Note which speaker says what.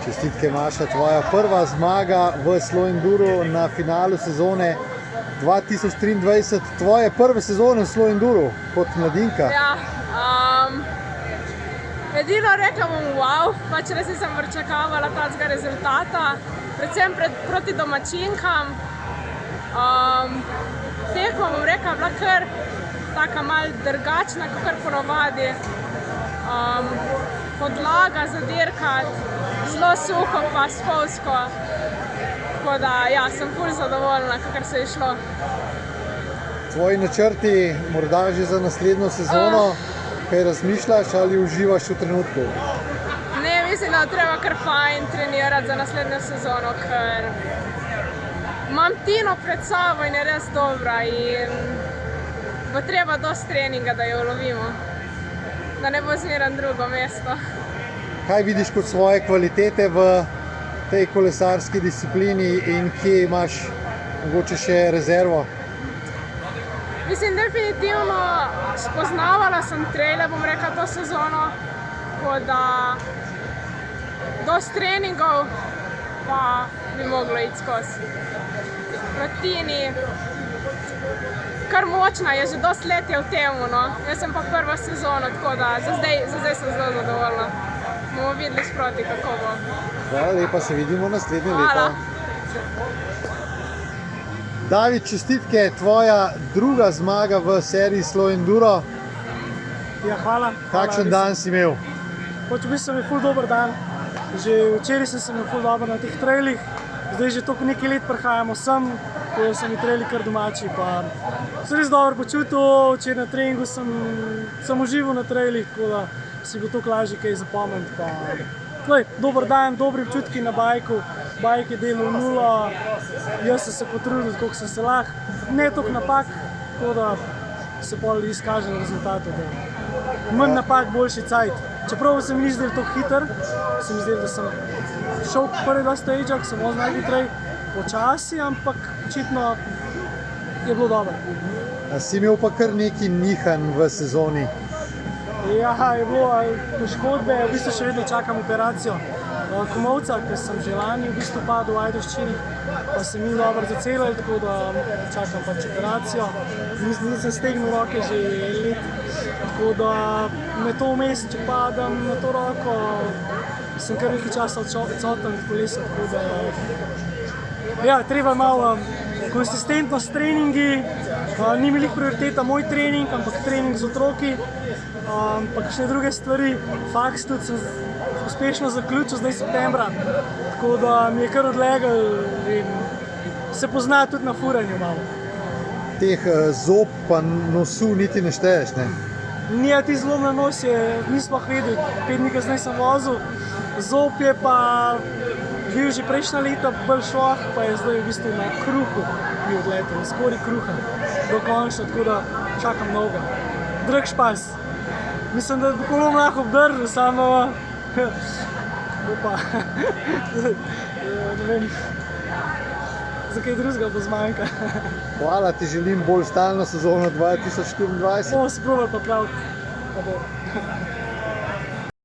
Speaker 1: Čestitke, Maša, tvoja prva zmaga v Slow Enduru na finalu sezone 2023, tvoje prve sezone v Slow Enduru kot mladinka.
Speaker 2: Ja, edino rekla bom wow, pač res nisem pričakovala takega rezultata, predvsem proti domačinkam. Tekma, bom rekla, bila kar taka malo drugačna, kakor ponavadi. Podlaga za dirkati, zelo suho pa spolzko. Tako da, ja, sem ful zadovoljna, kakor se je šlo.
Speaker 1: Tvoji načrti morda že za naslednjo sezono, kaj razmišljaš ali uživaš v trenutku?
Speaker 2: Ne, mislim, da treba kar fajn trenirati za naslednjo sezono, ker imam Tino pred sabo in je res dobra in bo treba dosti treninga, da jo ulovimo, da ne bo zmeraj drugo mesto.
Speaker 1: Kaj vidiš kot svoje kvalitete v tej kolesarski disciplini in kje imaš mogoče še rezervo?
Speaker 2: Mislim, definitivno spoznavala sem traile, bom rekla, to sezono, tako da dosti treningov pa bi moglo iti skozi. Protini, kar močna je, že dosti let je v temu, no. Jaz sem pa prva sezona, tako da za zdaj sem zelo zadovoljna. Bomo videli sproti, kako bo.
Speaker 1: Hvala lepa, se vidimo naslednje leto. David, čestitke, tvoja druga zmaga v seriji Slow Enduro.
Speaker 3: Ja, hvala.
Speaker 1: Kakšen dan si imel?
Speaker 3: V bistvu mi je ful dober dan. Že včeraj sem se imel ful dobro na teh trailih. Zdaj že toliko nekaj let prihajamo sem, ko so mi traili kar domači. Pa sem res dobro počutil, včeraj na treningu sem užival na trailih, tako da si bo toliko lažje kaj zapomniti. Dober dan, dobri občutki na bajku. Bajk je delal nulo, jaz sem se potrudil, koliko sem se lahko. Ne toliko napak, tako da se pol izkaže na rezultatu. Manj napak, boljši cajt. Čeprav se mi ni zdel toliko hiter, se mi zdel, da sem šel prvi dva stage-a, sem vozil najhitrej počasi, ampak očitno je bilo dobro.
Speaker 1: Si imel pa kar nekaj nihanj v sezoni?
Speaker 3: Ja, je bilo poškodbe, v bistvu še vedno čakam operacijo komolca, ker sem že lani v bistvu padel v Ajdovščini, pa se mi dobro zacelil, tako da čakam pač operacijo. Nisem stegnil roke že let, tako da me to vmes, če padam na to roko, sem kar nekaj časa odsoten od kolesa, tako da ja, treba malo konsistentnost treningi, ni mi lih prioriteta moj trening, ampak trening z otroki, pa kakšne druge stvari. Faks tudi sem uspešno zaključil zdaj septembra, tako da mi je kar odlegal in se pozna tudi na furanju malo.
Speaker 1: Teh zob pa nosu niti ne šteješ, ne?
Speaker 3: Nije, ti zlom na nos je, nismo vedeli, 5 dni kasneje sem vozil. Zob je pa bil že prejšnja leta bolj šloh, pa je zdaj v bistvu na kruhu bil odletel, skoraj kruha, dokončno, tako da čakam novega. Drag špas. Mislim, da bo kolom lahko obdržal, samo ne vem, za kaj drugega bo zmanjka.
Speaker 1: Hvala, ti želim bolj stalno sezono 2024.
Speaker 3: Bomo se probali popraviti, pa bo.